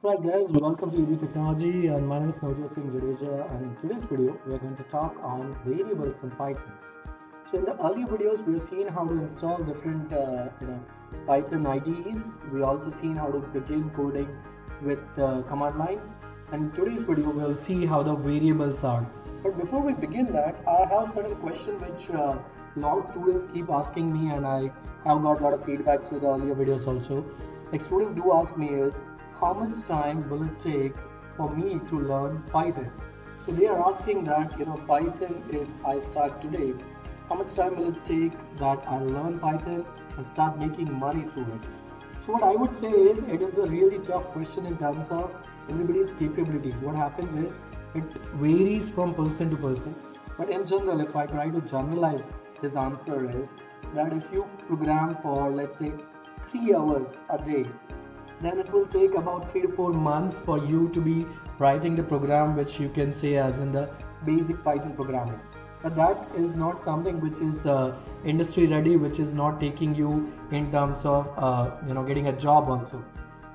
Right guys, welcome to ED Technology and my name is Navjot Singh Jadeja, and in today's video we are going to talk on variables in Python. So in the earlier videos we have seen how to install different Python IDEs. We also seen how to begin coding with command line, and in today's video we'll see how the variables are. But before we begin that, I have certain question which a lot of students keep asking me, and I have got a lot of feedback through the earlier videos also. Like students do ask me is, how much time will it take for me to learn Python? So they are asking that, Python, if I start today, how much time will it take that I learn Python and start making money through it? So what I would say is, it is a really tough question in terms of everybody's capabilities. What happens is, it varies from person to person. But in general, if I try to generalize, this answer is that if you program for, let's say, 3 hours a day, then it will take about 3 to 4 months for you to be writing the program which you can say as in the basic Python programming. But that is not something which is industry ready, which is not taking you in terms of getting a job also.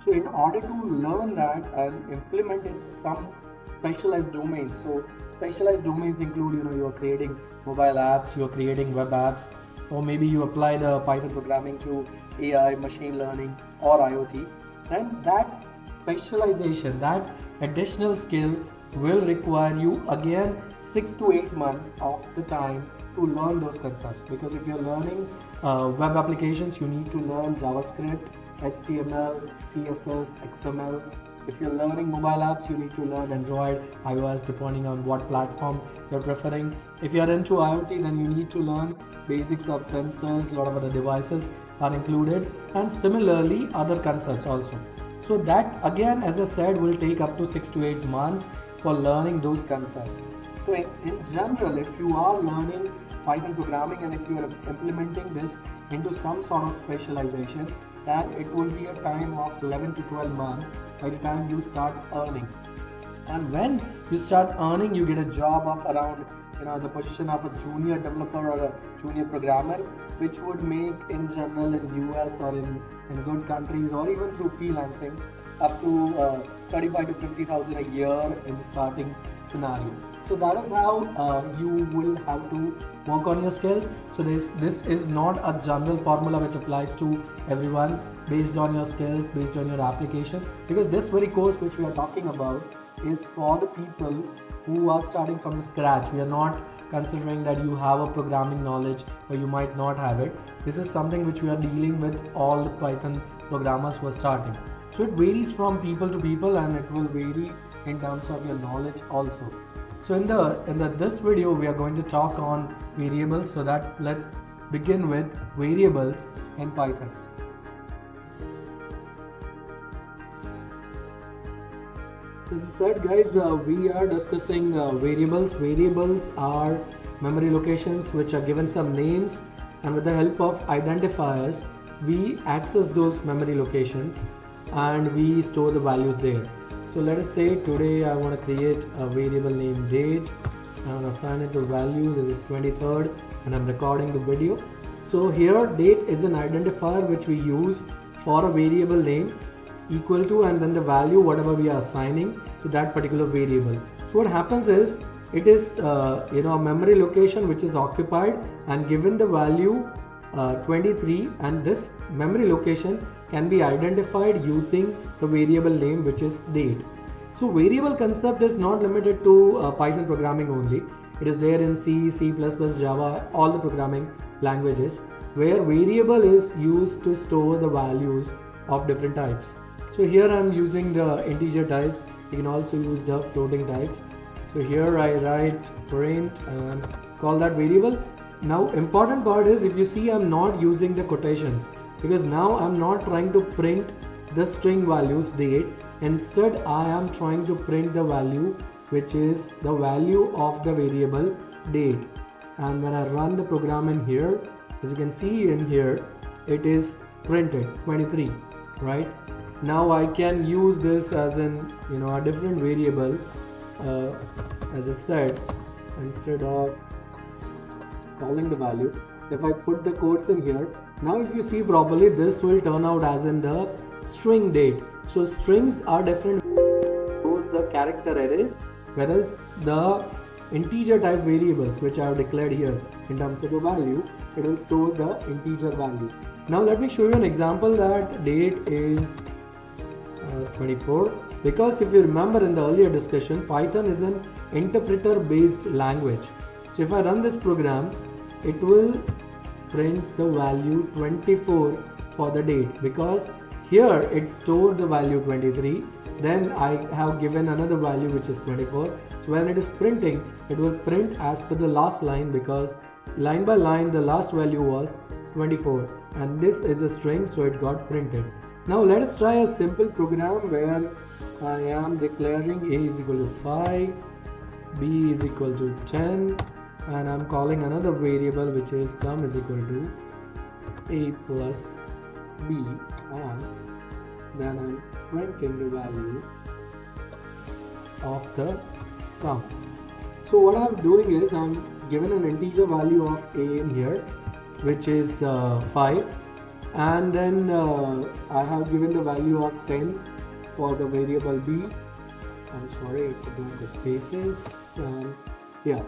So in order to learn that and implement it some specialized domains. So specialized domains include, you are creating mobile apps, you are creating web apps, or maybe you apply the Python programming to AI, machine learning, or IoT. And that specialization, that additional skill will require you again 6 to 8 months of the time to learn those concepts. Because if you're learning web applications, you need to learn JavaScript, HTML, CSS, XML. If you're learning mobile apps, you need to learn Android, iOS, depending on what platform you're preferring. If you're into IoT, then you need to learn basics of sensors, a lot of other devices are included, and similarly other concepts also. So that again, as I said, will take up to 6 to 8 months for learning those concepts. So in general, if you are learning Python programming and if you are implementing this into some sort of specialization, then it will be a time of 11 to 12 months by the time you start earning. And when you start earning, you get a job of around the position of a junior developer or a junior programmer, which would make in general in US or in good countries or even through freelancing up to 35 to 50,000 a year in the starting scenario. So that is how you will have to work on your skills. So this is not a general formula which applies to everyone based on your skills, based on your application, because this very course which we are talking about is for the people who are starting from the scratch. We are not considering that you have a programming knowledge or you might not have it. This is something which we are dealing with all the Python programmers who are starting. So it varies from people to people, and it will vary in terms of your knowledge also. So in this video we are going to talk on variables. So that let's begin with variables in Python. So as I said guys, we are discussing variables. Variables are memory locations which are given some names, and with the help of identifiers we access those memory locations and we store the values there. So let us say today I want to create a variable named date. I want to assign it to value. This is 23rd and I'm recording the video. So here date is an identifier which we use for a variable name equal to and then the value whatever we are assigning to that particular variable. So what happens is, it is a memory location which is occupied and given the value 23, and this memory location can be identified using the variable name which is date. So variable concept is not limited to Python programming only. It is there in C, C++, Java, all the programming languages, where variable is used to store the values of different types. So here I am using the integer types. You can also use the floating types. So here I write print and call that variable. Now important part is, if you see, I'm not using the quotations because now I'm not trying to print the string values date. Instead I am trying to print the value which is the value of the variable date. And when I run the program in here, as you can see in here, it is printed 23, right? Now I can use this as in a different variable, as I said, instead of calling the value, if I put the quotes in here, now if you see properly, this will turn out as in the string date. So strings are different, shows the character arrays, whereas the integer type variables which I have declared here in terms of the value, it will store the integer value. Now let me show you an example that date is 24, because if you remember in the earlier discussion, Python is an interpreter based language. So if I run this program, it will print the value 24 for the date, because here it stored the value 23, then I have given another value which is 24. So when it is printing, it will print as per the last line, because line by line the last value was 24 and this is a string, so it got printed. Now let us try a simple program where I am declaring a is equal to 5, b is equal to 10, and I'm calling another variable which is sum is equal to a plus b, and then I'm printing the value of the sum. So what I'm doing is I'm given an integer value of a in here, which is 5, and then I have given the value of 10 for the variable b. I'm sorry, I forgot the spaces, and yeah,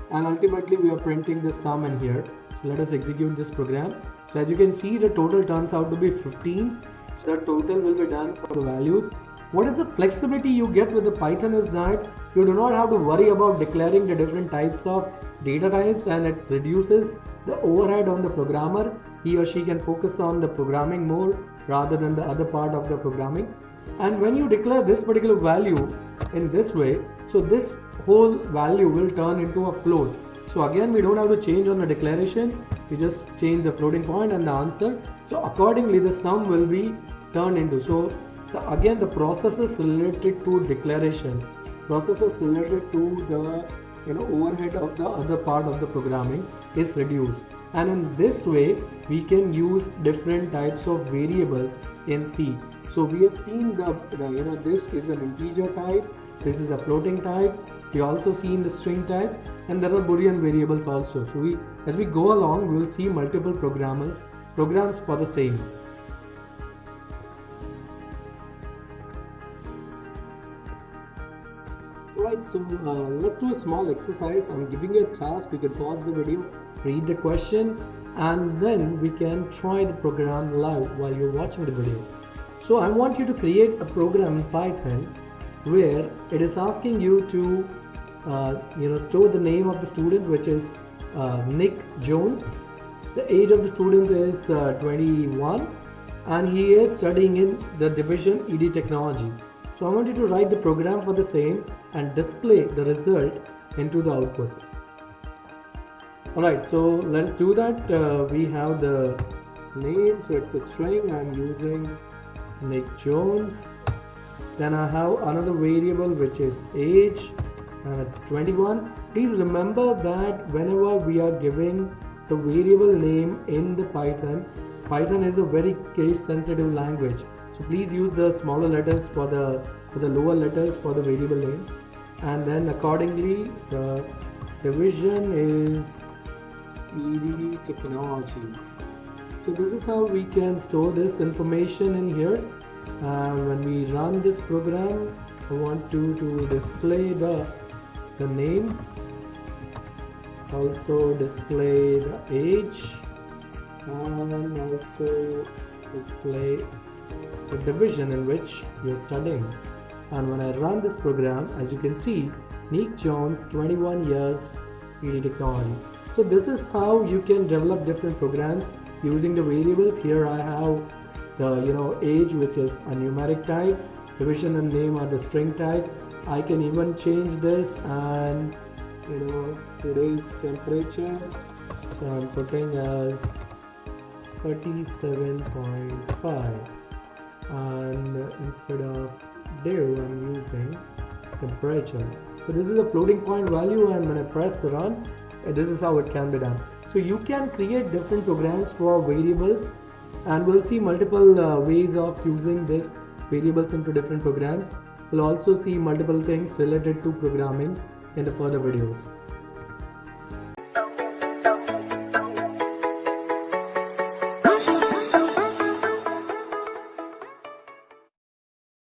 and ultimately we are printing the sum in here. So let us execute this program. So as you can see, the total turns out to be 15. So the total will be done for the values. What is the flexibility you get with the Python is that you do not have to worry about declaring the different types of data types, and it reduces the overhead on the programmer. He or she can focus on the programming more rather than the other part of the programming. And when you declare this particular value in this way, so this whole value will turn into a float. So again, we don't have to change on the declaration, we just change the floating point and the answer. So accordingly the sum will be turned into. So again, the processes related to declaration, processes related to the overhead of the other part of the programming is reduced. And in this way we can use different types of variables in C. So we have seen this is an integer type, this is a floating type, we also seen the string types, and there are Boolean variables also. So as we go along, we will see multiple programs for the same. Right, so let's do a small exercise. I'm giving you a task. You can pause the video, read the question, and then we can try the program live while you're watching the video. So I want you to create a program in Python where it is asking you to store the name of the student, which is Nick Jones. The age of the student is 21, and he is studying in the division ED Technology. So I want you to write the program for the same and display the result into the output. Alright, so let's do that. We have the name, so it's a string. I'm using Nick Jones. Then I have another variable which is age, and it's 21. Please remember that whenever we are giving the variable name in the Python is a very case sensitive language. So please use the smaller letters for the lower letters for the variable names, and then accordingly the division is ED Technology. So this is how we can store this information in here. When we run this program, I want to display the name, also display the age, and also display the division in which you're studying. And when I run this program, as you can see, Nick Jones, 21 years, ED Technology. So this is how you can develop different programs using the variables. Here I have the age, which is a numeric type, division and name are the string type. I can even change this, and today's temperature, so I'm putting as 37.5, and instead of div I'm using temperature. So this is a floating point value, and when I press run, this is how it can be done. So you can create different programs for variables, and we'll see multiple ways of using this variables into different programs. We'll also see multiple things related to programming in the further videos.